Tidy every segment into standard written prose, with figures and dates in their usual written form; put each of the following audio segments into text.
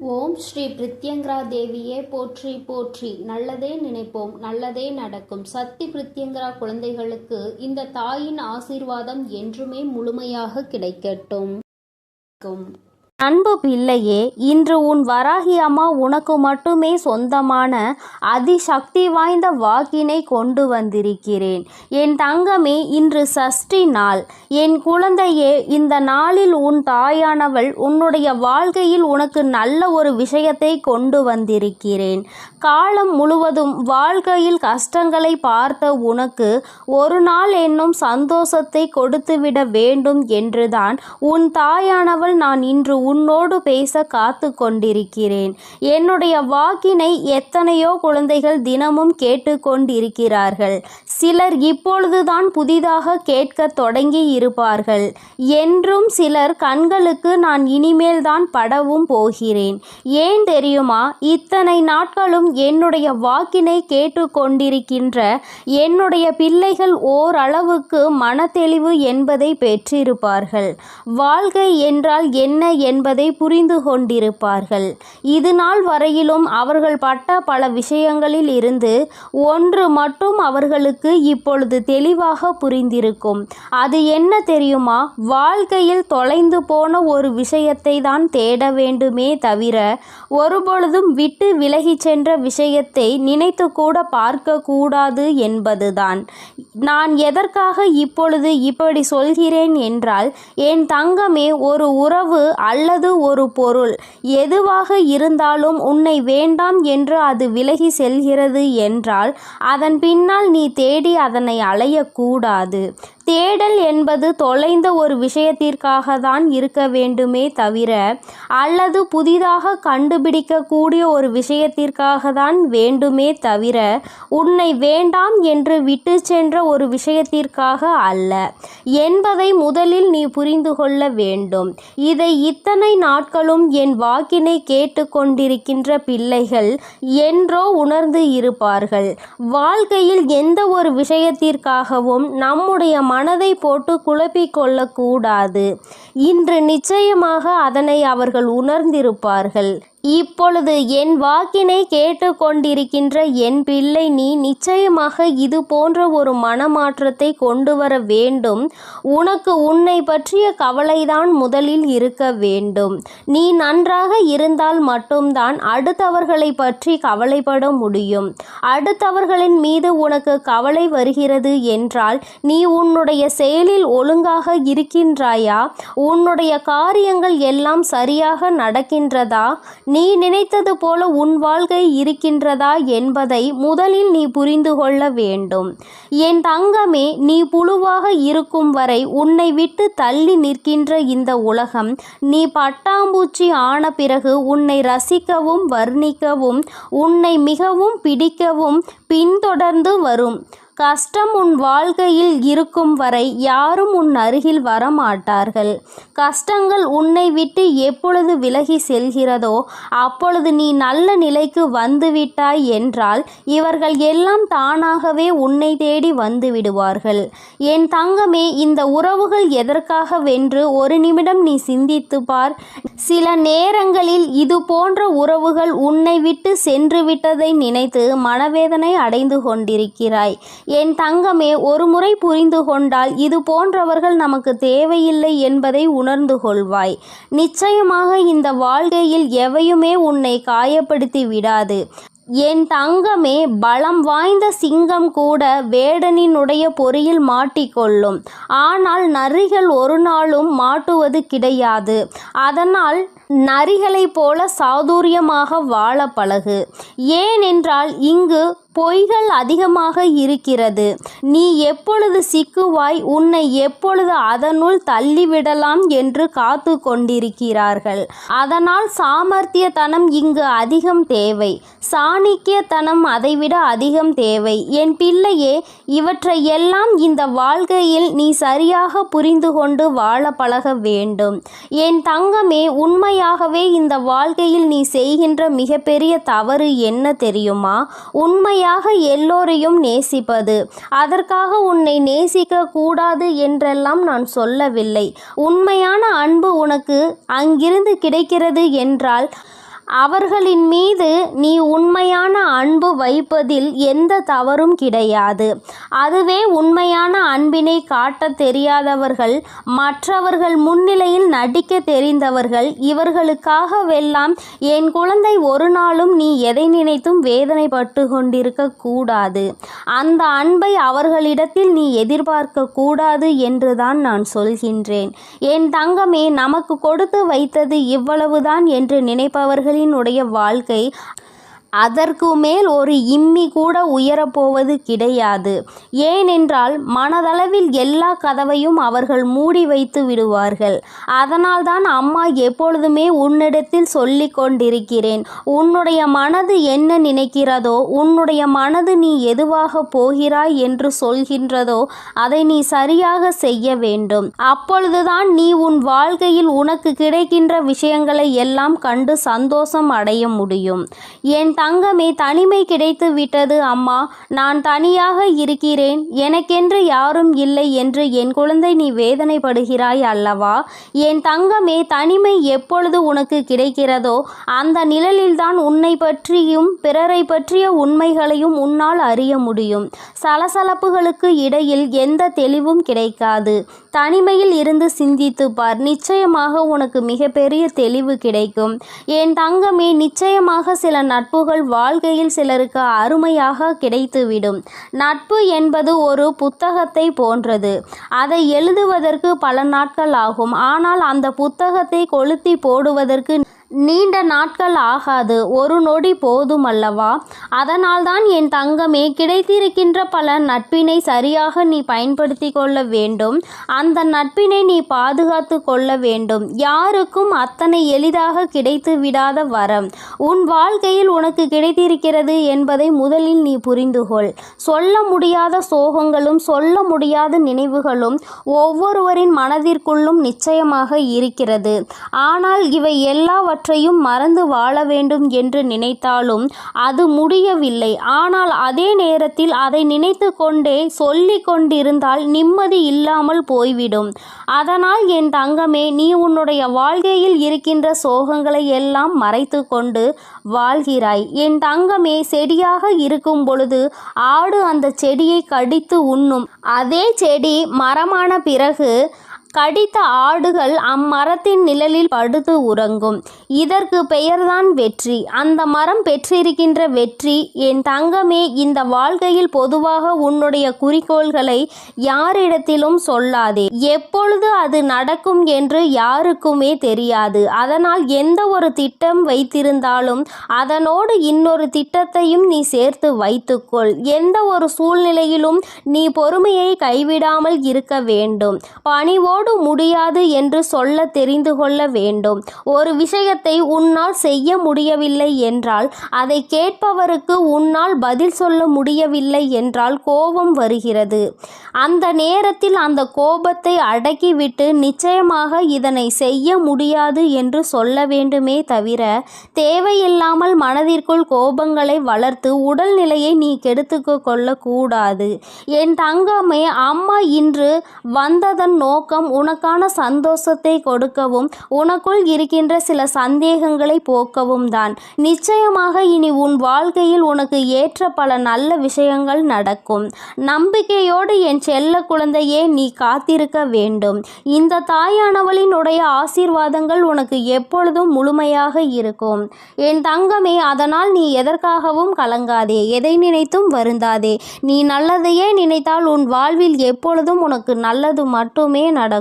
ஓம் ஸ்ரீ பிரித்யங்கரா தேவியே போற்றி போற்றி. நல்லதே நினைப்போம், நல்லதே நடக்கும். சக்தி பிரித்யங்கரா குழந்தைகளுக்கு இந்த தாயின் ஆசீர்வாதம் என்றுமே முழுமையாக கிடைக்கட்டும். அன்பு பிள்ளையே, இன்று உன் வராகி அம்மா உனக்கு மட்டுமே சொந்தமான அதிசக்தி வாய்ந்த வாக்கினை கொண்டு வந்திருக்கிறேன். என் தங்கமே, இன்று சஷ்டி நாள். என் குழந்தையே, இந்த நாளில் உன் தாயானவள் உன்னுடைய வாழ்க்கையில் உனக்கு நல்ல ஒரு விஷயத்தை கொண்டு வந்திருக்கிறேன். காலம் முழுவதும் வாழ்க்கையில் கஷ்டங்களை பார்த்த உனக்கு ஒரு நாள் என்னும் சந்தோஷத்தை கொடுத்துவிட வேண்டும் என்றுதான் உன் தாயானவள் நான் இன்று உன்னோடு பேச காத்து கொண்டிருக்கிறேன். என்னுடைய வாக்கினை எத்தனையோ குழந்தைகள் தினமும் கேட்டு கொண்டிருக்கிறார்கள். சிலர் இப்பொழுதுதான் புதிதாக கேட்க தொடங்கி இருப்பார்கள். என்றும் சிலர் கண்களுக்கு நான் இனிமேல் தான் படவும் போகிறேன். ஏன் தெரியுமா? இத்தனை நாட்களும் என்னுடைய வாக்கினை கேட்டு கொண்டிருக்கின்ற என்னுடைய பிள்ளைகள் ஓரளவுக்கு மனத்தெளிவு என்பதை பெற்றிருப்பார்கள். வாழ்க்கை என்றால் என்ன என்பதை புரிந்து கொண்டிருப்பார்கள். இது நாள் வரையிலும் அவர்கள் பட்ட பல விஷயங்களில் இருந்து ஒன்று மட்டும் அவர்களுக்கு இப்பொழுது தெளிவாக புரிந்திருக்கும். அது என்ன தெரியுமா? வாழ்க்கையில் தொலைந்து போன ஒரு விஷயத்தை தான் தேட வேண்டுமே தவிர ஒருபொழுதும் விட்டு விலகி சென்ற விஷயத்தை நினைத்து கூட பார்க்க கூடாது என்பதுதான். நான் எதற்காக இப்பொழுது இப்படி சொல்கிறேன் என்றால், என் தங்கமே, ஒரு உறவு அல்லது ஒரு பொருள் எதுவாக இருந்தாலும் உன்னை வேண்டாம் என்று அது விலகி செல்கிறது என்றால் அதன் பின்னால் நீ தேடி அதனை அலையக்கூடாது. தேடல் என்பது தொலைந்த ஒரு விஷயத்திற்காக தான் இருக்க வேண்டுமே தவிர, அல்லது புதிதாக கண்டுபிடிக்கக்கூடிய ஒரு விஷயத்திற்காக தான் வேண்டுமே தவிர, உன்னை வேண்டாம் என்று விட்டு சென்ற ஒரு விஷயத்திற்காக அல்ல என்பதை முதலில் நீ புரிந்து கொள்ள வேண்டும். இதை இத்தனை நாட்களும் என் வாக்கினை கேட்டு கொண்டிருக்கின்ற பிள்ளைகள் என்றோ உணர்ந்து இருப்பார்கள். வாழ்க்கையில் எந்த ஒரு விஷயத்திற்காகவும் நம்முடைய மனதை போட்டு குழப்பிக் கொள்ளக்கூடாது. இன்று நிச்சயமாக அதனை அவர்கள் உணர்ந்திருப்பார்கள். இப்பொழுது என் வாக்கினை கேட்டு கொண்டிருக்கின்ற என் பிள்ளை, நீ நிச்சயமாக இது போன்ற ஒரு மனமாற்றத்தை கொண்டு வர வேண்டும். உனக்கு உன்னை பற்றிய கவலைதான் முதலில் இருக்க வேண்டும். நீ நன்றாக இருந்தால் மட்டும்தான் அடுத்தவர்களை பற்றி கவலைப்பட முடியும். அடுத்தவர்களின் மீது உனக்கு கவலை வருகிறது என்றால் நீ உன்னுடைய செயலில் ஒழுங்காக இருக்கின்றாயா? உன்னுடைய காரியங்கள் எல்லாம் சரியாக நடக்கின்றதா? நீ நினைத்தது போல உன் வாழ்க்கை இருக்கின்றதா என்பதை முதலில் நீ புரிந்து கொள்ள வேண்டும். என் தங்கமே, நீ புழுவாக இருக்கும் வரை உன்னை விட்டு தள்ளி நிற்கின்ற இந்த உலகம் நீ பட்டாம்பூச்சி ஆன பிறகு உன்னை ரசிக்கவும் வர்ணிக்கவும் உன்னை மிகவும் பிடிக்கவும் பின்தொடர்ந்து வரும். கஷ்டம் உன் வாழ்க்கையில் இருக்கும் வரை யாரும் உன் அருகில் வரமாட்டார்கள். கஷ்டங்கள் உன்னை விட்டு எப்பொழுது விலகி செல்கிறதோ அப்பொழுது நீ நல்ல நிலைக்கு வந்துவிட்டாய் என்றால் இவர்கள் எல்லாம் தானாகவே உன்னை தேடி வந்து விடுவார்கள். என் தங்கமே, இந்த உறவுகள் எதற்காகவென்று ஒரு நிமிடம் நீ சிந்தித்து பார். சில நேரங்களில் இது போன்ற உறவுகள் உன்னை விட்டு சென்று விட்டதை நினைத்து மனவேதனை அடைந்து கொண்டிருக்கிறாய். என் தங்கமே, ஒரு முறை புரிந்து கொண்டால் இது போன்றவர்கள் நமக்கு தேவையில்லை என்பதை உணர்ந்து கொள்வாய். நிச்சயமாக இந்த வாழ்க்கையில் எவையுமே உன்னை காயப்படுத்தி விடாது. என் தங்கமே, பலம் வாய்ந்த சிங்கம் கூட வேடனினுடைய பொறியில் மாட்டிக்கொள்ளும். ஆனால் நரிகள் ஒரு நாளும் மாட்டுவது கிடையாது. அதனால் நரிகளைப் போல சாதுரியமாக வாழ பழகு. ஏனென்றால் இங்கு பொய்கள் அதிகமாக இருக்கிறது. நீ எப்பொழுது சிக்குவாய், உன்னை எப்பொழுது அதனுள் தள்ளிவிடலாம் என்று காத்து கொண்டிருக்கிறார்கள். அதனால் சாமர்த்தியத்தனம் இங்கு அதிகம் தேவை. சாணிக்கியத்தனம் அதைவிட அதிகம் தேவை. என் பிள்ளையே, இவற்றையெல்லாம் இந்த வாழ்க்கையில் நீ சரியாக புரிந்து கொண்டு வாழ பழக வேண்டும். என் தங்கமே, உண்மையாகவே இந்த வாழ்க்கையில் நீ செய்கின்ற மிகப்பெரிய தவறு என்ன தெரியுமா? உண்மையாக எல்லோரையும் நேசிப்பது. அதற்காக உன்னை நேசிக்க கூடாது என்றெல்லாம் நான் சொல்லவில்லை. உண்மையான அன்பு உனக்கு அங்கிருந்து கிடைக்கிறது என்றால் அவர்களின் மீது நீ உண்மையான அன்பு வைப்பதில் எந்த தவறும் கிடையாது. அதுவே உண்மையான அன்பினை காட்டத் தெரியாதவர்கள், மற்றவர்கள் முன்னிலையில் நடிக்க தெரிந்தவர்கள். இவர்களுக்காகவெல்லாம் என் குழந்தை ஒரு நாளும் நீ எதை நினைத்தும் வேதனைப்பட்டு கொண்டிருக்க கூடாது. அந்த அன்பை அவர்களிடத்தில் நீ எதிர்பார்க்க கூடாது என்றுதான் நான் சொல்கின்றேன். என் தங்கமே, நமக்கு கொடுத்து வைத்தது இவ்வளவுதான் என்று நினைப்பவர்களினுடைய வாழ்க்கை அதற்கு மேல் ஒரு இம்மி கூட உயரப்போவது கிடையாது. ஏனென்றால் மனதளவில் எல்லா கதவையும் அவர்கள் மூடி வைத்து விடுவார்கள். அதனால்தான் அம்மா எப்பொழுதுமே உன்னிடத்தில் சொல்லி கொண்டிருக்கிறேன், உன்னுடைய மனது என்ன நினைக்கிறதோ, உன்னுடைய மனது நீ எதுவாக போகிறாய் என்று சொல்கின்றதோ அதை நீ சரியாக செய்ய வேண்டும். அப்பொழுதுதான் நீ உன் வாழ்க்கையில் உனக்கு கிடைக்கின்ற விஷயங்களை எல்லாம் கண்டு சந்தோஷம் அடைய முடியும். என் தங்கமே, தனிமை கிடைத்து விட்டது அம்மா, நான் தனியாக இருக்கிறேன், எனக்கென்று யாரும் இல்லை என்று என் குழந்தை நீ வேதனைப்படுகிறாய் அல்லவா? என் தங்கமே, தனிமை எப்பொழுது உனக்கு கிடைக்கிறதோ அந்த நிழலில்தான் உன்னை பற்றியும் பிறரை பற்றிய உண்மைகளையும் உன்னால் அறிய முடியும். சலசலப்புகளுக்கு இடையில் எந்த தெளிவும் கிடைக்காது. தனிமையில் இருந்து சிந்தித்து பார், நிச்சயமாக உனக்கு மிகப்பெரிய தெளிவு கிடைக்கும். என் தங்கமே, நிச்சயமாக சில நட்புகள் வாழ்க்கையில் சிலருக்கு அருமையாக கிடைத்துவிடும். நட்பு என்பது ஒரு புத்தகத்தை போன்றது. அதை எழுதுவதற்கு பல நாட்கள் ஆகும். ஆனால் அந்த புத்தகத்தை கொளுத்தி போடுவதற்கு நீண்ட நாட்கள் ஆகாது, ஒரு நொடி போதும் அல்லவா? அதனால்தான் என் தங்கமே, கிடைத்திருக்கின்ற பல நட்பினை சரியாக நீ பயன்படுத்தி கொள்ள வேண்டும். அந்த நட்பினை நீ பாதுகாத்து கொள்ள வேண்டும். யாருக்கும் அத்தனை எளிதாக கிடைத்து விடாத வரம் உன் வாழ்க்கையில் உனக்கு கிடைத்திருக்கிறது என்பதை முதலில் நீ புரிந்துகொள். சொல்ல முடியாத சோகங்களும் சொல்ல முடியாத நினைவுகளும் ஒவ்வொருவரின் மனதிற்குள்ளும் நிச்சயமாக இருக்கிறது. ஆனால் இவை எல்லாவற்றையும் மறந்து வாழ வேண்டும் என்று நினைத்தாலும் அது முடியவில்லை. ஆனால் அதே நேரத்தில் அதை நினைத்து கொண்டே சொல்லி கொண்டிருந்தால் நிம்மதி இல்லாமல் போய்விடும். அதனால் என் தங்கமே, நீ உன்னுடைய வாழ்க்கையில் இருக்கின்ற சோகங்களை எல்லாம் மறைத்து கொண்டு வாழ்கிறாய். என் தங்கமே, செடியாக இருக்கும் பொழுது ஆடு அந்த செடியை கடித்து உண்ணும். அதே செடி மரமான பிறகு கடித்த ஆடுகள் அம்மரத்தின் நிழலில் படுத்து உறங்கும். இதற்கு பெயர்தான் வெற்றி. அந்த மரம் பெற்றிருக்கின்ற வெற்றி. என் தங்கமே, இந்த வாழ்க்கையில் பொதுவாக உன்னுடைய குறிக்கோள்களை யாரிடத்திலும் சொல்லாதே. எப்பொழுது அது நடக்கும் என்று யாருக்குமே தெரியாது. அதனால் எந்த ஒரு திட்டம் வைத்திருந்தாலும் அதனோடு இன்னொரு திட்டத்தையும் நீ சேர்த்து வைத்துக்கொள். எந்த ஒரு சூழ்நிலையிலும் நீ பொறுமையை கைவிடாமல் இருக்க வேண்டும். பணிவோடு முடியாது என்று சொல்ல தெரிந்து கொள்ள வேண்டும். ஒரு விஷயத்தை உன்னால் செய்ய முடியவில்லை என்றால், அதை கேட்பவருக்கு உன்னால் பதில் சொல்ல முடியவில்லை என்றால் கோபம் வருகிறது. அந்த நேரத்தில் அந்த கோபத்தை அடக்கிவிட்டு நிச்சயமாக இதனை செய்ய முடியாது என்று சொல்ல வேண்டுமே தவிர, தேவையில்லாமல் மனதிற்குள் கோபங்களை வளர்த்து உடல்நிலையை நீ கெடுத்து கொள்ளக்கூடாது. என் தங்கமே, அம்மா இன்று வந்ததன் நோக்கம் உனக்கான சந்தோஷத்தை கொடுக்கவும் உனக்குள் இருக்கின்ற சில சந்தேகங்களை போக்கவும் தான். நிச்சயமாக இனி உன் வாழ்க்கையில் உனக்கு ஏற்ற பல நல்ல விஷயங்கள் நடக்கும். நம்பிக்கையோடு என் செல்ல குழந்தையே நீ காத்திருக்க வேண்டும். இந்த தாயானவளினுடைய ஆசீர்வாதங்கள் உனக்கு எப்பொழுதும் முழுமையாக இருக்கும். என் தங்கமே, அதனால் நீ எதற்காகவும் கலங்காதே, எதை நினைத்தும் வருந்தாதே. நீ நல்லதையே நினைத்தால் உன் வாழ்வில் எப்பொழுதும் உனக்கு நல்லது மட்டுமே நடக்கும்.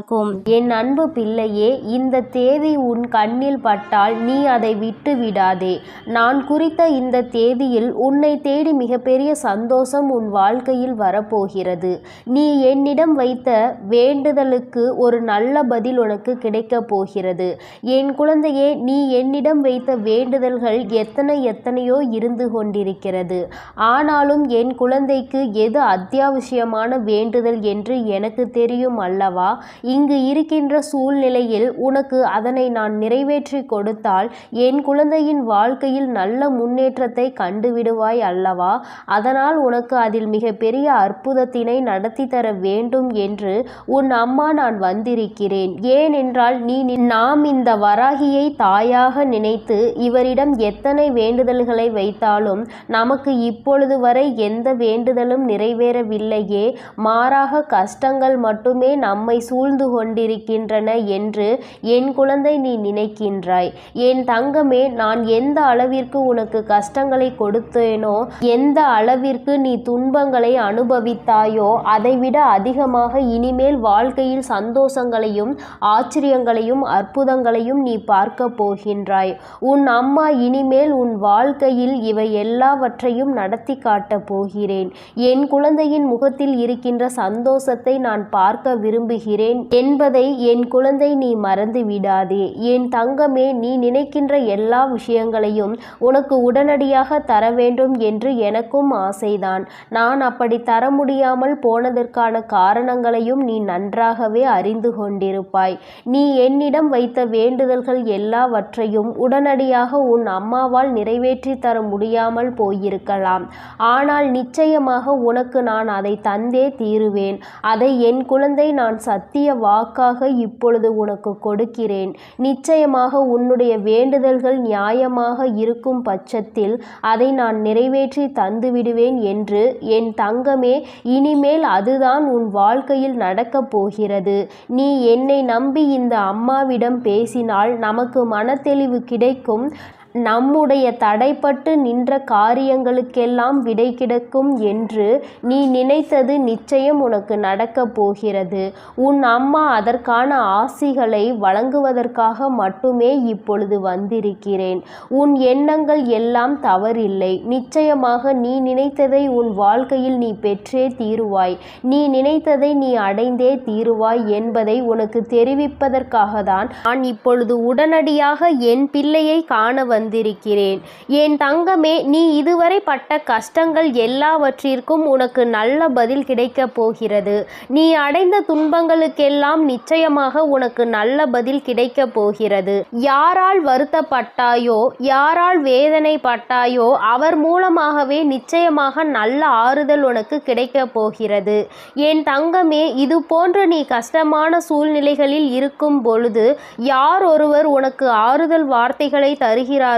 என் அன்பு பிள்ளையே, இந்த தேதி உன் கண்ணில் பட்டால் நீ அதை விட்டு விடாதே. நான் குறித்த இந்த தேதியில் உன்னை தேடி மிகப்பெரிய சந்தோஷம் உன் வாழ்க்கையில் வரப்போகிறது. நீ என்னிடம் வைத்த வேண்டுதலுக்கு ஒரு நல்ல பதில் உனக்கு கிடைக்கப் போகிறது. என் குழந்தையே, நீ என்னிடம் வைத்த வேண்டுதல்கள் எத்தனையோ இருந்து கொண்டிருக்கிறது. ஆனாலும் என் குழந்தைக்கு எது அத்தியாவசியமான வேண்டுதல் என்று எனக்கு தெரியும் அல்லவா? இங்கு இருக்கின்ற சூழ்நிலையில் உனக்கு அதனை நான் நிறைவேற்றி கொடுக்க கொடுத்தால் என் குழந்தையின் வாழ்க்கையில் நல்ல முன்னேற்றத்தை கண்டுவிடுவாய் அல்லவா? அதனால் உனக்கு அதில் மிகப்பெரிய அற்புதத்தினை நடத்தி தர வேண்டும் என்று உன் அம்மா நான் வந்திருக்கிறேன். ஏனென்றால் நாம் இந்த வராகியை தாயாக நினைத்து இவரிடம் எத்தனை வேண்டுதல்களை வைத்தாலும் நமக்கு இப்பொழுது வரை எந்த வேண்டுதலும் நிறைவேறவில்லையே, மாறாக கஷ்டங்கள் மட்டுமே நம்மை சூழ்ந்து கொண்டிருக்கின்றன என்று என் குழந்தை நீ நினைக்கின்றாய். என் தங்கமே, நான் எந்த அளவிற்கு உனக்கு கஷ்டங்களை கொடுத்தேனோ, எந்த அளவிற்கு நீ துன்பங்களை அனுபவித்தாயோ, அதைவிட அதிகமாக இனிமேல் வாழ்க்கையில் சந்தோஷங்களையும் ஆச்சரியங்களையும் அற்புதங்களையும் நீ பார்க்க போகின்றாய். உன் அம்மா இனிமேல் உன் வாழ்க்கையில் இவை எல்லாவற்றையும் நடத்தி காட்டப் போகிறேன். என் குழந்தையின் முகத்தில் இருக்கின்ற சந்தோஷத்தை நான் பார்க்க விரும்புகிறேன் என்பதை என் குழந்தை நீ மறந்து விடாதே. என் தங்கமே, நீ நினைக்கின்ற எல்லா விஷயங்களையும் உனக்கு உடனடியாக தர வேண்டும் என்று எனக்கும் ஆசைதான். நான் அப்படி தர முடியாமல் போனதற்கான காரணங்களையும் நீ நன்றாகவே அறிந்து கொண்டிருப்பாய். நீ என்னிடம் வைத்த வேண்டுதல்கள் எல்லாவற்றையும் உடனடியாக உன் அம்மாவால் நிறைவேற்றி தர முடியாமல் போயிருக்கலாம். ஆனால் நிச்சயமாக உனக்கு நான் அதை தந்தே தீருவேன். அதை என் குழந்தை நான் சத்திய வாக்காக இப்பொழுது உனக்கு கொடுக்கிறேன். நிச்சயமாக உன்னுடைய வேண்டுதல்கள் நியாயமாக இருக்கும் பட்சத்தில் அதை நான் நிறைவேற்றி தந்துவிடுவேன் என்று என் தங்கமே, இனிமேல் அதுதான் உன் வாழ்க்கையில் நடக்கப் போகிறது. நீ என்னை நம்பி இந்த அம்மாவிடம் பேசினால் நமக்கு மனத்தெளிவு கிடைக்கும். நம்முடைய தடைப்பட்டு நின்ற காரியங்களுக்கெல்லாம் விடை கிடைக்கும் என்று நீ நினைத்தது நிச்சயம் உனக்கு நடக்கப் போகிறது. உன் அம்மா அதற்கான ஆசிகளை வழங்குவதற்காக மட்டுமே இப்பொழுது வந்திருக்கிறேன். உன் எண்ணங்கள் எல்லாம் தவறில்லை. நிச்சயமாக நீ நினைத்ததை உன் வாழ்க்கையில் நீ பெற்றே தீருவாய். நீ நினைத்ததை நீ அடைந்தே தீருவாய் என்பதை உனக்கு தெரிவிப்பதற்காக தான் நான் இப்பொழுது உடனடியாக என் பிள்ளையை காண வந்திருக்கிறேன். என் தங்கமே, நீ இதுவரை பட்ட கஷ்டங்கள் எல்லாவற்றிற்கும் உனக்கு நல்ல பதில் கிடைக்கப் போகிறது. நீ அடைந்த துன்பங்களுக்கெல்லாம் நிச்சயமாக உனக்கு நல்ல பதில் கிடைக்கப் போகிறது. யாரால் வருத்தப்பட்டாயோ, யாரால் வேதனைப்பட்டாயோ, அவர் மூலமாகவே நிச்சயமாக நல்ல ஆறுதல் உனக்கு கிடைக்கப் போகிறது. என் தங்கமே, இது போன்ற நீ கஷ்டமான சூழ்நிலைகளில் இருக்கும் பொழுது யார் ஒருவர் உனக்கு ஆறுதல் வார்த்தைகளை தருகிறார்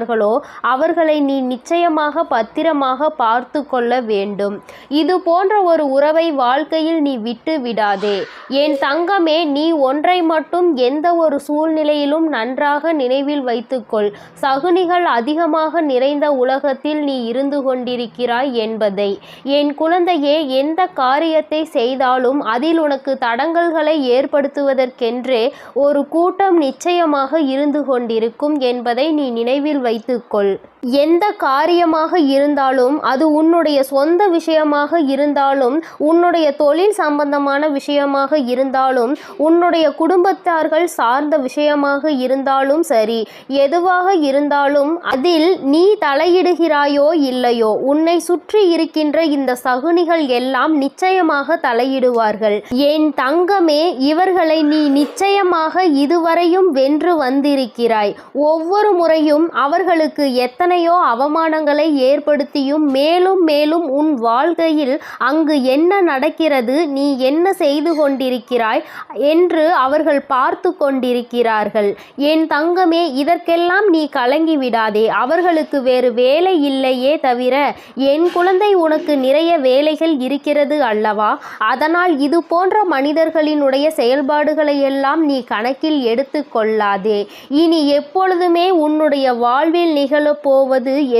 அவர்களை நீ நிச்சயமாக பத்திரமாக பார்த்து கொள்ள வேண்டும். இது போன்ற ஒரு உறவை வாழ்க்கையில் நீ விட்டு விடாதே. என் தங்கமே, நீ ஒன்றை மட்டும் எந்த ஒரு சூழ்நிலையிலும் நன்றாக நினைவில் வைத்துக்கொள். சகுனிகள் அதிகமாக நிறைந்த உலகத்தில் நீ இருந்து கொண்டிருக்கிறாய் என்பதை. என் குழந்தையே, எந்த காரியத்தை செய்தாலும் அதில் உனக்கு தடங்கல்களை ஏற்படுத்துவதற்கென்றே ஒரு கூட்டம் நிச்சயமாக இருந்து கொண்டிருக்கும் என்பதை நீ நினைவில் வைத்துக்கொள். எந்த காரியமாக இருந்தாலும், அது உன்னுடைய சொந்த விஷயமாக இருந்தாலும், உன்னுடைய தொழில் சம்பந்தமான விஷயமாக இருந்தாலும், உன்னுடைய குடும்பத்தார்கள் சார்ந்த விஷயமாக இருந்தாலும் சரி, எதுவாக இருந்தாலும் அதில் நீ தலையிடுகிறாயோ இல்லையோ, உன்னை சுற்றி இருக்கின்ற இந்த சகுனிகள் எல்லாம் நிச்சயமாக தலையிடுவார்கள். என் தங்கமே, இவர்களை நீ நிச்சயமாக இதுவரையும் வென்று வந்திருக்கிறாய். ஒவ்வொரு முறையும் அவர்களுக்கு எத்தனையோ அவமானங்களை ஏற்படுத்தியும் மேலும் மேலும் உன் வாழ்க்கையில் அங்கு என்ன நடக்கிறது, நீ என்ன செய்து கொண்டிருக்கிறாய் என்று அவர்கள் பார்த்து கொண்டிருக்கிறார்கள். என் தங்கமே, இதற்கெல்லாம் நீ கலங்கி விடாதே. அவர்களுக்கு வேறு வேலை இல்லையே தவிர என் குழந்தை உனக்கு நிறைய வேலைகள் இருக்கிறது அல்லவா? அதனால் இது போன்ற மனிதர்களினுடைய செயல்பாடுகளை எல்லாம் நீ கணக்கில் எடுத்து கொள்ளாதே. இனி எப்பொழுதுமே உன்னுடைய வாழ்வில் நிகழப்போவது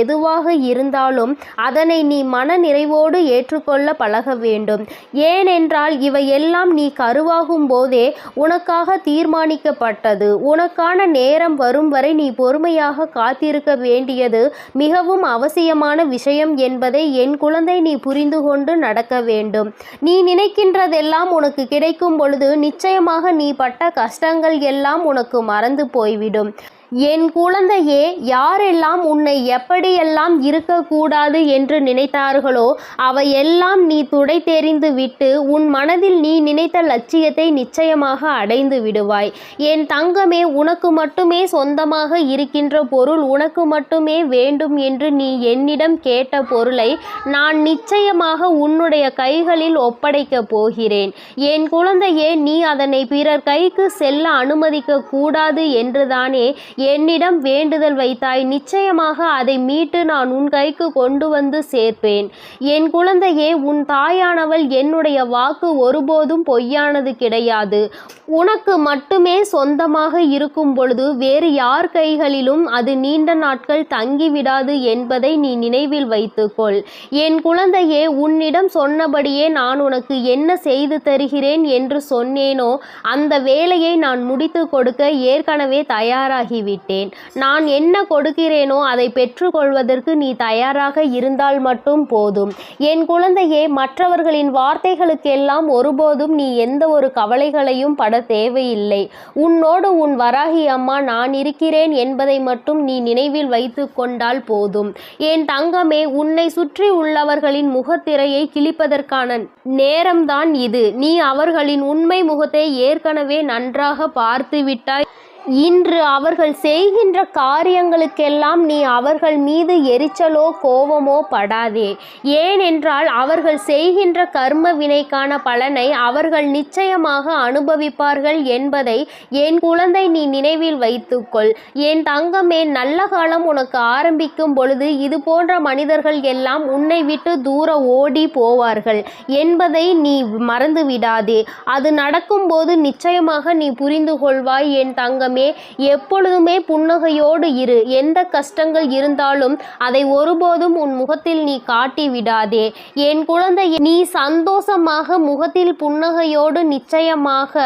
எதுவாக இருந்தாலும் அதனை நீ மன நிறைவோடு ஏற்றுக்கொள்ள பழக வேண்டும். ஏனென்றால் இவையெல்லாம் நீ கருவாகும் போதே உனக்காக தீர்மானிக்கப்பட்டது. உனக்கான நேரம் வரும் வரை நீ பொறுமையாக காத்திருக்க வேண்டியது மிகவும் அவசியமான விஷயம் என்பதை என் குழந்தை நீ புரிந்து கொண்டு நடக்க வேண்டும். நீ நினைக்கின்றதெல்லாம் உனக்கு கிடைக்கும் பொழுது நிச்சயமாக நீ பட்ட கஷ்டங்கள் எல்லாம் உனக்கு மறந்து போய்விடும். என் குழந்தையே, யாரெல்லாம் உன்னை எப்படியெல்லாம் இருக்கக்கூடாது என்று நினைத்தார்களோ அவையெல்லாம் நீ துடை தெரிந்து விட்டு உன் மனதில் நீ நினைத்த லட்சியத்தை நிச்சயமாக அடைந்து விடுவாய். என் தங்கமே, உனக்கு மட்டுமே சொந்தமாக இருக்கின்ற பொருள், உனக்கு மட்டுமே வேண்டும் என்று நீ என்னிடம் கேட்ட பொருளை நான் நிச்சயமாக உன்னுடைய கைகளில் ஒப்படைக்கப் போகிறேன். என் குழந்தையே, நீ அதனை பிறர் கைக்கு செல்ல அனுமதிக்க கூடாது என்றுதானே என்னிடம் வேண்டுதல் வைத்தாய். நிச்சயமாக அதை மீட்டு நான் உன் கைக்கு கொண்டு வந்து சேர்ப்பேன். என் குழந்தையே, உன் தாயானவள் என்னுடைய வாக்கு ஒருபோதும் பொய்யானது கிடையாது. உனக்கு மட்டுமே சொந்தமாக இருக்கும் பொழுது வேறு யார் கைகளிலும் அது நீண்ட நாட்கள் தங்கிவிடாது என்பதை நீ நினைவில் வைத்துக்கொள். என் குழந்தையே, உன்னிடம் சொன்னபடியே நான் உனக்கு என்ன செய்து தருகிறேன் என்று சொன்னேனோ அந்த வேலையை நான் முடித்து கொடுக்க ஏற்கனவே தயாராகிவிட்டேன். நான் என்ன கொடுக்கிறேனோ அதை பெற்றுக்கொள்வதற்கு நீ தயாராக இருந்தால் மட்டும் போதும். என் குழந்தையே, மற்றவர்களின் வார்த்தைகளுக்கெல்லாம் ஒருபோதும் நீ எந்த ஒரு கவலைகளையும் பட தேவையில்லை. உன்னோடு உன் வராகி அம்மா நான் இருக்கிறேன் என்பதை மட்டும் நீ நினைவில் வைத்து கொண்டால் போதும். என் தங்கமே, உன்னை சுற்றி உள்ளவர்களின் முகத்திரையை கிழிப்பதற்கான நேரம்தான் இது. நீ அவர்களின் உண்மை முகத்தை ஏற்கனவே நன்றாக பார்த்து விட்டாய். இன்று அவர்கள் செய்கின்ற காரியங்களுக்கெல்லாம் நீ அவர்கள் மீது எரிச்சலோ கோபமோ படாதே. ஏனென்றால் அவர்கள் செய்கின்ற கர்ம வினைக்கான பலனை அவர்கள் நிச்சயமாக அனுபவிப்பார்கள் என்பதை என் குழந்தை நீ நினைவில் வைத்துக்கொள். என் தங்கமே, நல்ல காலம் உனக்கு ஆரம்பிக்கும் பொழுது இது போன்ற மனிதர்கள் எல்லாம் உன்னை விட்டு தூர ஓடி போவார்கள் என்பதை நீ மறந்து விடாதே. அது நடக்கும்போது நிச்சயமாக நீ புரிந்து கொள்வாய். என் தங்கமே, எப்பொழுதுமே புன்னகையோடு இரு. எந்த கஷ்டங்கள் இருந்தாலும் அதை ஒருபோதும் உன் முகத்தில் நீ காட்டி விடாதே. என் குழந்தை, நீ சந்தோஷமாக முகத்தில் புன்னகையோடு நிச்சயமாக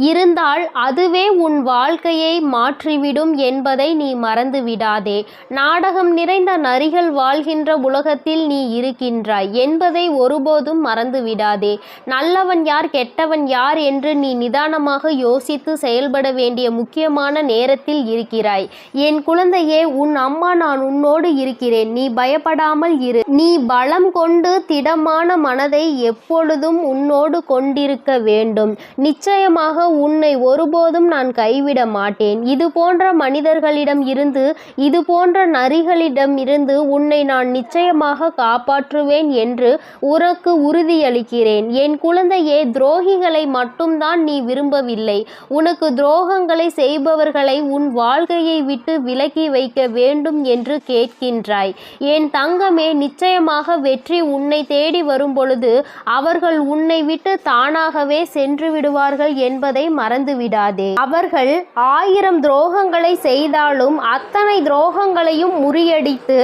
இருந்தால் அதுவே உன் வாழ்க்கையை மாற்றிவிடும் என்பதை நீ மறந்து விடாதே. நாடகம் நிறைந்த நரிகள் வாழ்கின்ற உலகத்தில் நீ இருக்கின்றாய் என்பதை ஒருபோதும் மறந்து விடாதே. நல்லவன் யார், கெட்டவன் யார் என்று நீ நிதானமாக யோசித்து செயல்பட வேண்டிய முக்கியமான நேரத்தில் இருக்கிறாய். என் குழந்தையே, உன் அம்மா நான் உன்னோடு இருக்கிறேன். நீ பயப்படாமல் இரு. நீ பலம் கொண்டு திடமான மனதை எப்பொழுதும் உன்னோடு கொண்டிருக்க வேண்டும். நிச்சயமாக உன்னை ஒருபோதும் நான் கைவிட மாட்டேன். இது போன்ற மனிதர்களிடம் இருந்து, இது போன்ற நரிகளிடம் இருந்து உன்னை நான் நிச்சயமாக காப்பாற்றுவேன் என்று உனக்கு உறுதியளிக்கிறேன். என் குழந்தையே, துரோகிகளை மட்டும்தான் நீ விரும்பவில்லை. உனக்கு துரோகங்களை செய்பவர்களை உன் வாழ்க்கையை விட்டு விலக்கி வைக்க வேண்டும் என்று கேட்கின்றாய். என் தங்கமே, நிச்சயமாக வெற்றி உன்னை தேடி வரும் பொழுது அவர்கள் உன்னை விட்டு தானாகவே சென்று விடுவார்கள் என்பதை மறந்து விடாதே. அவர்கள் 1000 துரோகங்களை செய்தாலும் அத்தனை துரோகங்களையும் முறியடித்து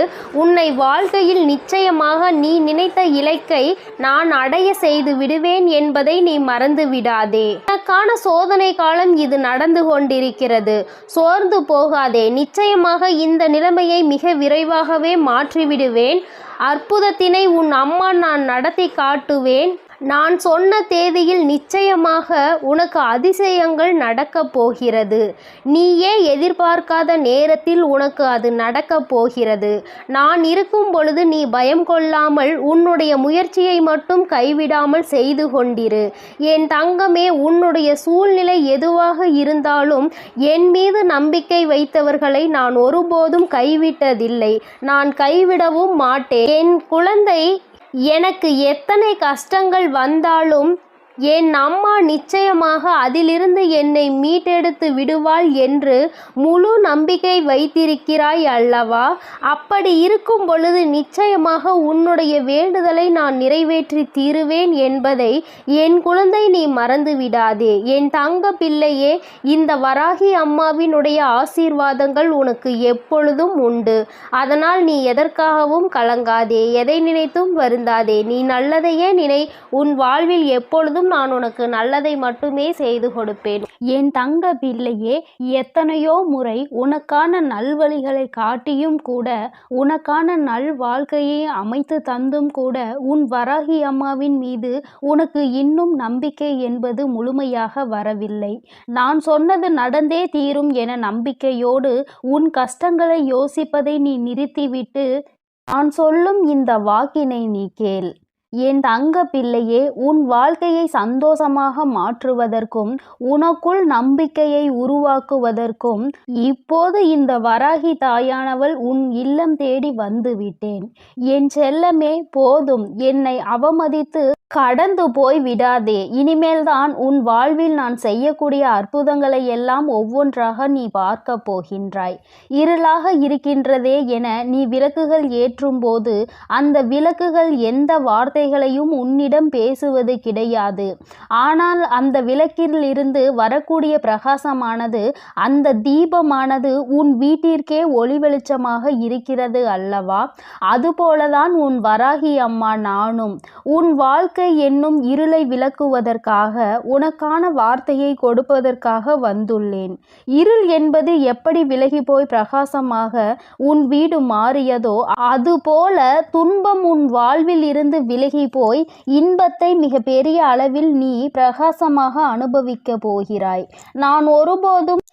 உன்னை வாழ்க்கையில் நிச்சயமாக நீ நினைத்த இலக்கை நான் அடைய செய்து விடுவேன் என்பதை நீ மறந்து விடாதே. உனக்கான சோதனை காலம் இது நடந்து கொண்டிருக்கிறது. சோர்ந்து போகாதே. நிச்சயமாக இந்த நிலைமையை மிக விரைவாகவே மாற்றிவிடுவேன். அற்புதத்தினை உன் அம்மா நான் நடத்தி காட்டுவேன். நான் சொன்ன தேதியில் நிச்சயமாக உனக்கு அதிசயங்கள் நடக்கப் போகிறது. நீயே எதிர்பார்க்காத நேரத்தில் உனக்கு அது நடக்கப் போகிறது. நான் இருக்கும் பொழுது நீ பயம் கொள்ளாமல் உன்னுடைய முயற்சியை மட்டும் கைவிடாமல் செய்து கொண்டிரு. என் தங்கமே, உன்னுடைய சூழ்நிலை எதுவாக இருந்தாலும் என் மீது நம்பிக்கை வைத்தவர்களை நான் ஒருபோதும் கைவிட்டதில்லை. நான் கைவிடவும் மாட்டேன். என் குழந்தை, எனக்கு எத்தனை கஷ்டங்கள் வந்தாலும் என் அம்மா நிச்சயமாக அதிலிருந்து என்னை மீட்டெடுத்து விடுவாள் என்று முழு நம்பிக்கை வைத்திருக்கிறாய் அல்லவா? அப்படி இருக்கும் பொழுது நிச்சயமாக உன்னுடைய வேண்டுதலை நான் நிறைவேற்றி தீருவேன் என்பதை என் குழந்தை நீ மறந்து விடாதே. என் தங்க பிள்ளையே, இந்த வராகி அம்மாவினுடைய ஆசீர்வாதங்கள் உனக்கு எப்பொழுதும் உண்டு. அதனால் நீ எதற்காகவும் கலங்காதே, எதை நினைத்தும் வருந்தாதே. நீ நல்லதையே நினை. உன் வாழ்வில் எப்பொழுதும் நான் உனக்கு நல்லதை மட்டுமே செய்து கொடுப்பேன். என் தங்க பிள்ளையே, எத்தனையோ முறை உனக்கான நல்வழிகளை காட்டியும் கூட, உனக்கான நல் வாழ்க்கையை அமைத்து தந்தும் கூட, உன் வராகி அம்மாவின் மீது உனக்கு இன்னும் நம்பிக்கை என்பது முழுமையாக வரவில்லை. நான் சொன்னது நடந்தே தீரும் என நம்பிக்கையோடு உன் கஷ்டங்களை யோசிப்பதை நீ நிறுத்திவிட்டு நான் சொல்லும் இந்த வாக்கினை நீ கேள். என் தங்க பிள்ளையே, உன் வாழ்க்கையை சந்தோஷமாக மாற்றுவதற்கும் உனக்குள் நம்பிக்கையை உருவாக்குவதற்கும் இப்போது இந்த வராகி தாயானவள் உன் இல்லம் தேடி வந்து விட்டேன். என் செல்லமே, போதும், என்னை அவமதித்து கடந்து போய் விடாதே. இனிமேல்தான் உன் வாழ்வில் நான் செய்யக்கூடிய அற்புதங்களை எல்லாம் ஒவ்வொன்றாக நீ பார்க்க போகின்றாய். இருளாக இருக்கின்றதே என நீ விளக்குகள் ஏற்றும் போது அந்த விளக்குகள் எந்த வார்த்தைகளையும் உன்னிடம் பேசுவது கிடையாது. ஆனால் அந்த விளக்கிலிருந்து வரக்கூடிய பிரகாசமானது, அந்த தீபமானது உன் வீட்டிற்கே ஒளி வெளிச்சமாக இருக்கிறது அல்லவா? அதுபோலதான் உன் வராகி அம்மா நானும் உன் வாழ்க்கை என்னும் இருளை விளக்குவதற்காக, உனக்கான வார்த்தையை கொடுப்பதற்காக வந்துள்ளேன். இருள் என்பது எப்படி விலகி போய் பிரகாசமாக உன் வீடு மாறியதோ, அதுபோல துன்பம் உன் வாழ்வில் இருந்து விலகி போய் இன்பத்தை மிக பெரிய அளவில் நீ பிரகாசமாக அனுபவிக்க போகிறாய். நான் ஒருபோதும்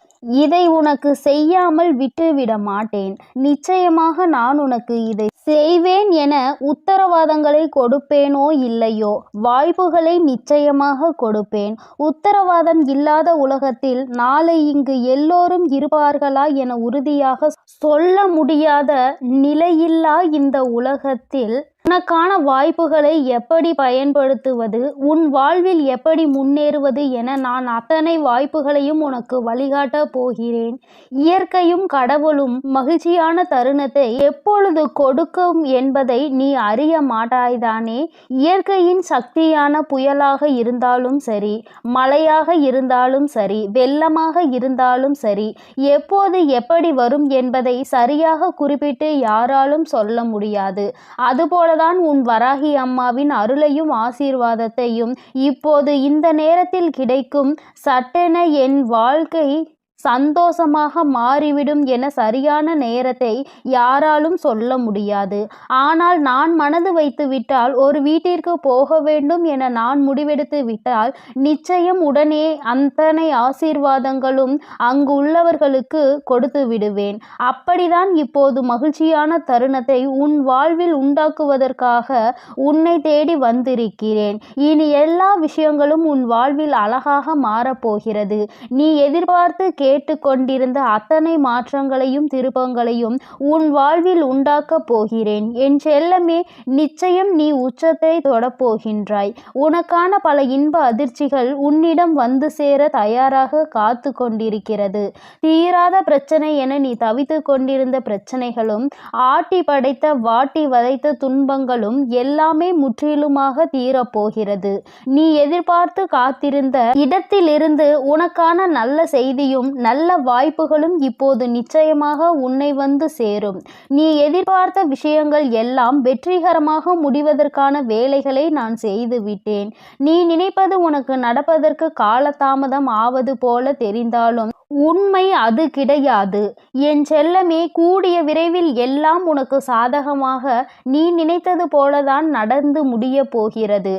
இதை உனக்கு செய்யாமல் விட்டுவிட மாட்டேன். நிச்சயமாக நான் உனக்கு இதை செய்வேன் என உத்தரவாதங்களை கொடுப்பேனோ இல்லையோ, வாய்ப்புகளை நிச்சயமாக கொடுப்பேன். உத்தரவாதம் இல்லாத உலகத்தில் நாளை இங்கு எல்லோரும் இருப்பார்களா என உறுதியாக சொல்ல முடியாத நிலையில்லா இந்த உலகத்தில் உனக்கான வாய்ப்புகளை எப்படி பயன்படுத்துவது, உன் வாழ்வில் எப்படி முன்னேறுவது என நான் அத்தனை வாய்ப்புகளையும் உனக்கு வழிகாட்ட போகிறேன். இயற்கையும் கடவுளும் மகிழ்ச்சியான தருணத்தை எப்பொழுது கொடுக்கும் என்பதை நீ அறிய மாட்டாய்தானே? இயற்கையின் சக்தியான புயலாக இருந்தாலும் சரி, மழையாக இருந்தாலும் சரி, வெள்ளமாக இருந்தாலும் சரி, எப்போது எப்படி வரும் என்பதை சரியாக குறிப்பிட்டு யாராலும் சொல்ல முடியாது. அதுபோல தான் உன் வராகி அம்மாவின் அருளையும் ஆசீர்வாதத்தையும் இப்போது இந்த நேரத்தில் கிடைக்கும். சட்டென என் வாழ்க்கை சந்தோஷமாக மாறிவிடும் என சரியான நேரத்தை யாராலும் சொல்ல முடியாது. ஆனால் நான் மனது வைத்து விட்டால், ஒரு வீட்டிற்கு போக வேண்டும் என நான் முடிவெடுத்து விட்டால், நிச்சயம் உடனே அத்தனை ஆசீர்வாதங்களும் அங்கு உள்ளவர்களுக்கு கொடுத்து விடுவேன். அப்படிதான் இப்போது மகிழ்ச்சியான தருணத்தை உன் வாழ்வில் உண்டாக்குவதற்காக உன்னை தேடி வந்திருக்கிறேன். இனி எல்லா விஷயங்களும் உன் வாழ்வில் அழகாக மாறப்போகிறது. நீ எதிர்பார்த்து கேட்டுக்கொண்டிருந்த அத்தனை மாற்றங்களையும் திருப்பங்களையும் உன் வாழ்வில் உண்டாக்கப் போகிறேன். என் செல்லமே, நிச்சயம் நீ உச்சத்தை தொடப்போகின்றாய். உனக்கான பல இன்ப அதிர்ச்சிகள் உன்னிடம் வந்து சேர தயாராக காத்து கொண்டிருக்கிறது. தீராத பிரச்சனை என நீ தவித்து கொண்டிருந்த பிரச்சனைகளும், ஆட்டி படைத்த வாட்டி வதைத்த துன்பங்களும் எல்லாமே முற்றிலுமாக தீரப்போகிறது. நீ எதிர்பார்த்து காத்திருந்த இடத்திலிருந்து உனக்கான நல்ல செய்தியும் நல்ல வாய்ப்புகளும் இப்போது நிச்சயமாக உன்னை வந்து சேரும். நீ எதிர்பார்த்த விஷயங்கள் எல்லாம் வெற்றிகரமாக முடிவதற்கான வேலைகளை நான் செய்து விட்டேன். நீ நினைப்பது உனக்கு நடப்பதற்கு காலதாமதம் ஆவது போல தெரிந்தாலும் உண்மை அது கிடையாது. என் செல்லமே, கூடிய விரைவில் எல்லாம் உனக்கு சாதகமாக நீ நினைத்தது போலதான் நடந்து முடிய போகிறது.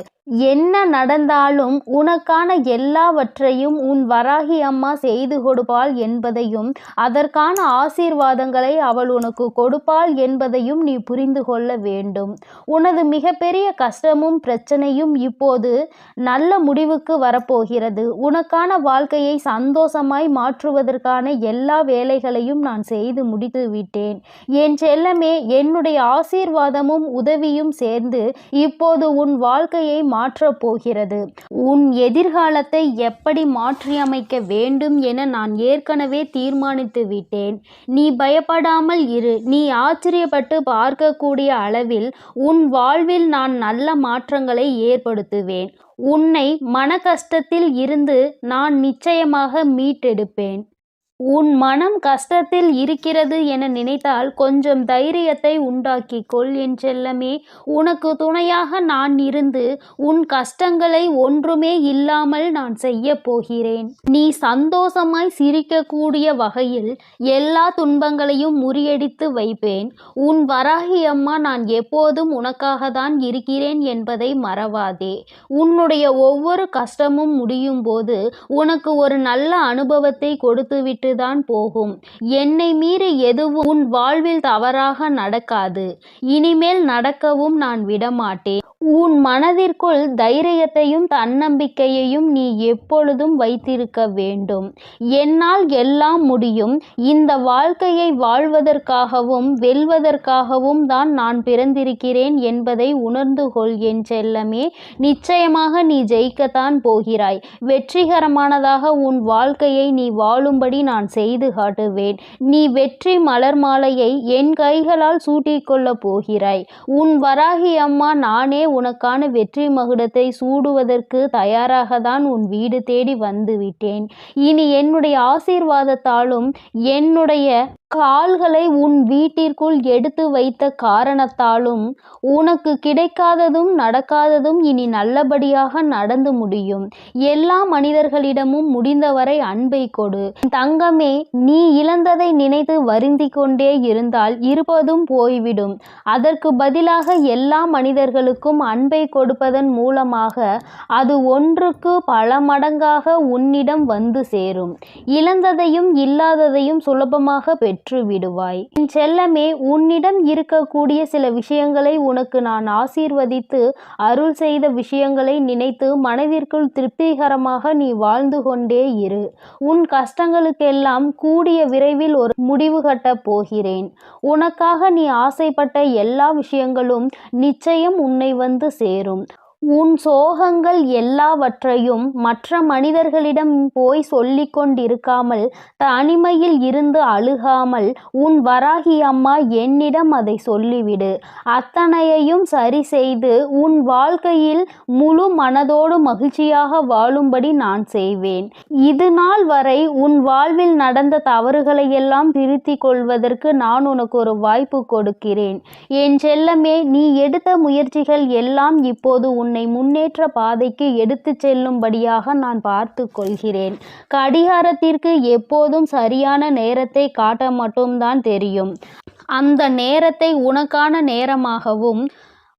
என்ன நடந்தாலும் உனக்கான எல்லாவற்றையும் உன் வராகி அம்மா செய்து கொடுப்பாள் என்பதையும், அதற்கான ஆசீர்வாதங்களை அவள் உனக்கு கொடுப்பாள் என்பதையும் நீ புரிந்து கொள்ள வேண்டும். உனது மிகப்பெரிய கஷ்டமும் பிரச்சனையும் இப்போது நல்ல முடிவுக்கு வரப்போகிறது. உனக்கான வாழ்க்கையை சந்தோஷமாய் மாற்றுவதற்கான எல்லா வேலைகளையும் நான் செய்து முடித்து விட்டேன். என் செல்லமே, என்னுடைய ஆசீர்வாதமும் உதவியும் சேர்ந்து இப்போது உன் வாழ்க்கையை மாற்றப் போகிறது. உன் எதிர்காலத்தை எப்படி மாற்றியமைக்க வேண்டும் என நான் ஏற்கனவே தீர்மானித்து விட்டேன். நீ பயப்படாமல் இரு. நீ ஆச்சரியப்பட்டு பார்க்கக்கூடிய அளவில் உன் வாழ்வில் நான் நல்ல மாற்றங்களை ஏற்படுத்துவேன். உன்னை மன கஷ்டத்தில் இருந்து நான் நிச்சயமாக மீட்டெடுப்பேன். உன் மனம் கஷ்டத்தில் இருக்கிறது என நினைத்தால் கொஞ்சம் தைரியத்தை உண்டாக்கிக் கொள் என் செல்லமே. உனக்கு துணையாக நான் இருந்து உன் கஷ்டங்களை ஒன்றுமே இல்லாமல் நான் செய்ய போகிறேன். நீ சந்தோஷமாய் சிரிக்கக்கூடிய வகையில் எல்லா துன்பங்களையும் முறியடித்து வைப்பேன். உன் வராகி அம்மா நான் எப்போதும் உனக்காக தான் இருக்கிறேன் என்பதை மறவாதே. உன்னுடைய ஒவ்வொரு கஷ்டமும் முடியும் போது உனக்கு ஒரு நல்ல அனுபவத்தை கொடுத்துவிட்டு தான் போகும். என்னை மீறி எதுவும் உன் வாழ்வில் தவறாக நடக்காது. இனிமேல் நடக்கவும் நான் விடமாட்டேன். உன் மனதிற்குள் தைரியத்தையும் தன்னம்பிக்கையையும் நீ எப்பொழுதும் வைத்திருக்க வேண்டும். என்னால் எல்லாம் முடியும். இந்த வாழ்க்கையை வாழ்வதற்காகவும் வெல்வதற்காகவும் தான் நான் பிறந்திருக்கிறேன் என்பதை உணர்ந்து கொள் என் செல்லமே. நிச்சயமாக நீ ஜெயிக்கத்தான் போகிறாய். வெற்றிகரமானதாக உன் வாழ்க்கையை நீ வாழும்படி நான் செய்து காட்டுவேன். நீ வெற்றி மலர் மாலையை என் கைகளால் சூட்டிக்கொள்ளப் போகிறாய். உன் வராகி அம்மா நானே உனக்கான வெற்றி மகுடத்தை சூடுவதற்கு தயாராக தான் உன் வீடு தேடி வந்துவிட்டேன். இனி என்னுடைய ஆசீர்வாதத்தாலும் என்னுடைய கால்களை உன் வீட்டிற்குள் எடுத்து வைத்த காரணத்தாலும் உனக்கு கிடைக்காததும் நடக்காததும் இனி நல்லபடியாக நடந்து முடியும். எல்லா மனிதர்களிடமும் முடிந்தவரை அன்பை கொடு. தங்கமே, நீ இழந்ததை நினைத்து வருந்தி கொண்டே இருந்தால் இருப்பதும் போய்விடும். அதற்கு பதிலாக எல்லா மனிதர்களுக்கும் அன்பை கொடுப்பதன் மூலமாக அது ஒன்றுக்கு பல மடங்காக உன்னிடம் வந்து சேரும். இழந்ததையும் இல்லாததையும் சுலபமாக பெற்று விடுவாய். என் செல்லமே, உன்னிடம் இருக்கக்கூடிய சில விஷயங்களை உனக்கு நான் ஆசீர்வதித்து அருள் செய்த விஷயங்களை நினைத்து மனதிற்குள் திருப்திகரமாக நீ வாழ்ந்து கொண்டே இரு. உன் கஷ்டங்களுக்கெல்லாம் கூடிய விரைவில் ஒரு முடிவு கட்டப் போகிறேன். உனக்காக நீ ஆசைப்பட்ட எல்லா விஷயங்களும் நிச்சயம் உன்னை வந்து சேரும். உன் சோகங்கள் எல்லாவற்றையும் மற்ற மனிதர்களிடம் போய் சொல்லிக் கொண்டிருக்காமல் தனிமையில் இருந்து அழுகாமல் உன் வராகி அம்மா என்னிடம் அதை சொல்லிவிடு. அத்தனையையும் சரி செய்து உன் வாழ்க்கையில் முழு மனதோடு மகிழ்ச்சியாக வாழும்படி நான் செய்வேன். இது நாள் வரை உன் வாழ்வில் நடந்த தவறுகளை எல்லாம் திருத்திக் கொள்வதற்கு நான் உனக்கு ஒரு வாய்ப்பு கொடுக்கிறேன். என் செல்லமே, நீ எடுத்த முயற்சிகள் எல்லாம் இப்போது உன்னை முன்னேற்ற பாதைக்கு எடுத்து செல்லும்படியாக நான் பார்த்து கொள்கிறேன். கடிகாரத்திற்கு எப்போதும் சரியான நேரத்தை காட்ட மட்டும்தான் தெரியும். அந்த நேரத்தை உனக்கான நேரமாகவும்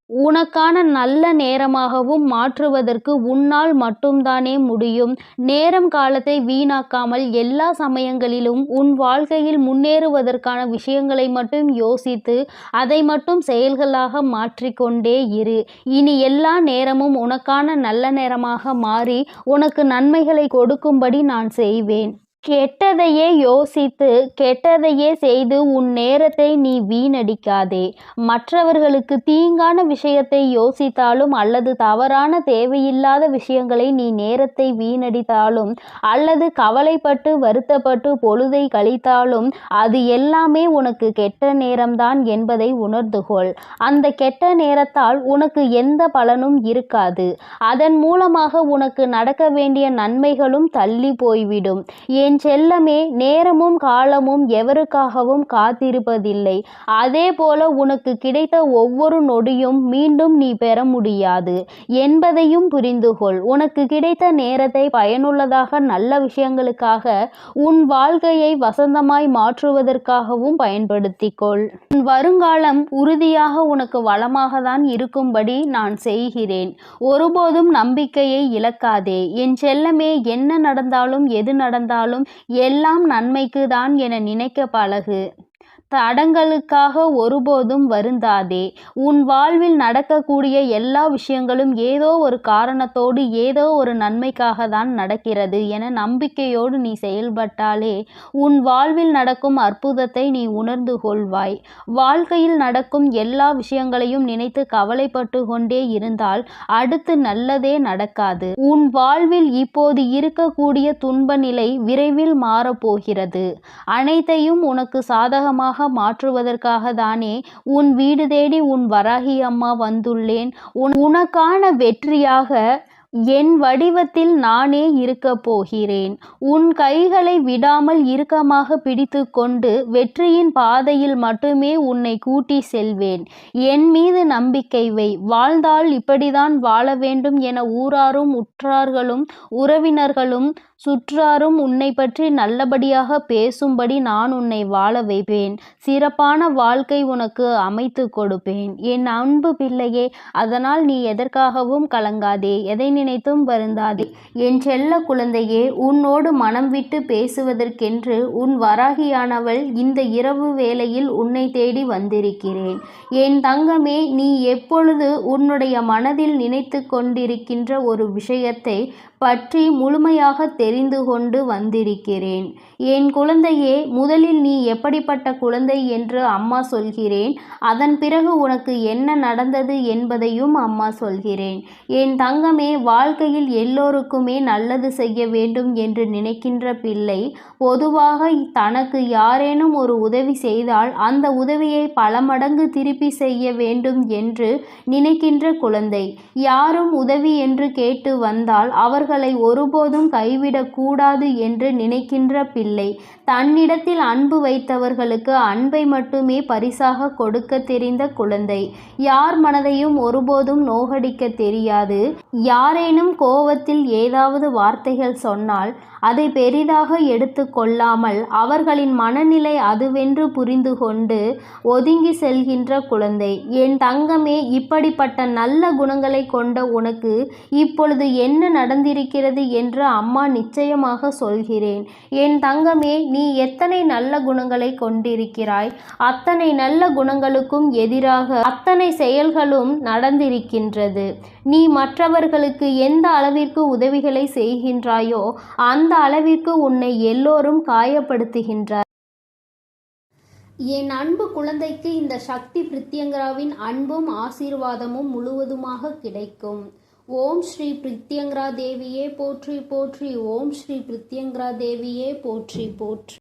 உனக்கான நல்ல நேரமாகவும் மாற்றுவதற்கு உன்னால் மட்டும்தானே முடியும். நேரம் காலத்தை வீணாக்காமல் எல்லா சமயங்களிலும் உன் வாழ்க்கையில் முன்னேறுவதற்கான விஷயங்களை மட்டும் யோசித்து அதை மட்டும் செயல்களாக மாற்றிக்கொண்டே இரு. இனி எல்லா நேரமும் உனக்கான நல்ல நேரமாக மாறி உனக்கு நன்மைகளை கொடுக்கும்படி நான் செய்வேன். கெட்டதையே யோசித்து கெட்டதையே செய்து உன் நேரத்தை நீ வீணடிக்காதே. மற்றவர்களுக்கு தீங்கான விஷயத்தை யோசித்தாலும் அல்லது தவறான தேவையில்லாத விஷயங்களை நீ நேரத்தை வீணடித்தாலும் அல்லது கவலைப்பட்டு வருத்தப்பட்டு பொழுதை கழித்தாலும் அது எல்லாமே உனக்கு கெட்ட நேரம்தான் என்பதை உணர்ந்து கொள். அந்த கெட்ட நேரத்தால் உனக்கு எந்த பலனும் இருக்காது. அதன் மூலமாக உனக்கு நடக்க வேண்டிய நன்மைகளும் தள்ளி போய்விடும். என் செல்லமே, நேரமும் காலமும் எவருக்காகவும் காத்திருப்பதில்லை. அதே போல உனக்கு கிடைத்த ஒவ்வொரு நொடியும் மீண்டும் நீ பெற முடியாது என்பதையும் புரிந்து கொள். உனக்கு கிடைத்த நேரத்தை பயனுள்ளதாக நல்ல விஷயங்களுக்காக உன் வாழ்க்கையை வசந்தமாய் மாற்றுவதற்காகவும் பயன்படுத்திக் கொள். உன் வருங்காலம் உறுதியாக உனக்கு வளமாக தான் இருக்கும்படி நான் செய்கிறேன். ஒருபோதும் நம்பிக்கையை இழக்காதே என் செல்லமே. என்ன நடந்தாலும் எது நடந்தாலும் எல்லாம் நன்மைக்கு தான் என நினைக்க பழகு. தடங்களுக்காக ஒருபோதும் வருந்தாதே. உன் வாழ்வில் நடக்கக்கூடிய எல்லா விஷயங்களும் ஏதோ ஒரு காரணத்தோடு ஏதோ ஒரு நன்மைக்காக தான் நடக்கிறது என நம்பிக்கையோடு நீ செயல்பட்டாலே உன் வாழ்வில் நடக்கும் அற்புதத்தை நீ உணர்ந்து கொள்வாய். வாழ்க்கையில் நடக்கும் எல்லா விஷயங்களையும் நினைத்து கவலைப்பட்டு கொண்டே இருந்தால் அடுத்து நல்லதே நடக்காது. உன் வாழ்வில் இப்போது இருக்கக்கூடிய துன்ப நிலை விரைவில் மாறப்போகிறது. அனைத்தையும் உனக்கு சாதகமாக மாற்றுவதற்காக தானே உன் வீடு தேடி உன் வராகி அம்மா வந்துள்ளேன். உனக்கான வெற்றியாக என் வடிவத்தில் நானே இருக்கப் போகிறேன். உன் கைகளை விடாமல் இறுக்கமாக பிடித்து கொண்டு வெற்றியின் பாதையில் மட்டுமே உன்னை கூட்டி செல்வேன். என் மீது நம்பிக்கை வை. வாழ்ந்தால் இப்படித்தான் வாழ வேண்டும் என ஊராரும் உற்றார்களும் உறவினர்களும் சுற்றாரும் உன்னை பற்றி நல்லபடியாக பேசும்படி நான் உன்னை வாழ வைப்பேன். சிறப்பான வாழ்க்கை உனக்கு அமைத்து கொடுப்பேன். என் அன்பு பிள்ளையே, அதனால் நீ எதற்காகவும் கலங்காதே, எதை நினைத்தும் வருந்தாதே. என் செல்ல குழந்தையே, உன்னோடு மனம் விட்டு பேசுவதற்கென்று உன் வராகியானவள் இந்த இரவு வேளையில் உன்னை தேடி வந்திருக்கிறேன். என் தங்கமே, நீ எப்பொழுது உன்னுடைய மனதில் நினைத்து கொண்டிருக்கின்ற ஒரு விஷயத்தை பற்றி முழுமையாக தெரிந்து கொண்டு வந்திருக்கிறேன். என் குழந்தையே, முதலில் நீ எப்படிப்பட்ட குழந்தை என்று அம்மா சொல்கிறேன். அதன் பிறகு உனக்கு என்ன நடந்தது என்பதையும் அம்மா சொல்கிறேன். என் தங்கமே, வாழ்க்கையில் எல்லோருக்குமே நல்லது செய்ய வேண்டும் என்று நினைக்கின்ற பிள்ளை பொதுவாக தனக்கு யாரேனும் ஒரு உதவி செய்தால் அந்த உதவியை பல மடங்கு திருப்பி செய்ய வேண்டும் என்று நினைக்கின்ற குழந்தை. யாரும் உதவி என்று கேட்டு வந்தால் அவர்களை ஒருபோதும் கைவிடக்கூடாது என்று நினைக்கின்ற பிள்ளை. தன்னிடத்தில் அன்பு வைத்தவர்களுக்கு அன்பை மட்டுமே பரிசாக கொடுக்க தெரிந்த குழந்தை. யார் மனதையும் ஒருபோதும் நோகடிக்க தெரியாது. யாரேனும் கோபத்தில் ஏதாவது வார்த்தைகள் சொன்னால் அதை பெரிதாக எடுத்து கொள்ளாமல் அவர்களின் மனநிலை அதுவென்று புரிந்து கொண்டு ஒதுங்கி செல்கின்ற குழந்தை. என் தங்கமே, இப்படிப்பட்ட நல்ல குணங்களை கொண்ட உனக்கு இப்பொழுது என்ன நடந்திருக்கிறது என்று அம்மா நிச்சயமாக சொல்கிறேன். என் தங்கமே, நீ எத்தனை நல்ல குணங்களை கொண்டிருக்கிறாய், அத்தனை நல்ல குணங்களுக்கும் எதிராக அத்தனை செயல்களும் நடந்திருக்கின்றது. நீ மற்றவர்களுக்கு எந்த அளவிற்கு உதவிகளை செய்கின்றாயோ அந்த அளவிற்கு உன்னை எல்லோரும் காயப்படுத்துகின்றார். என் அன்பு குழந்தைக்கு இந்த சக்தி பிரித்யங்கராவின் அன்பும் ஆசீர்வாதமும் முழுவதுமாக கிடைக்கும். ஓம் ஸ்ரீ பிரித்யங்கரா தேவியே போற்றி போற்றி. ஓம் ஸ்ரீ பிரித்யங்கரா தேவியே போற்றி போற்றி.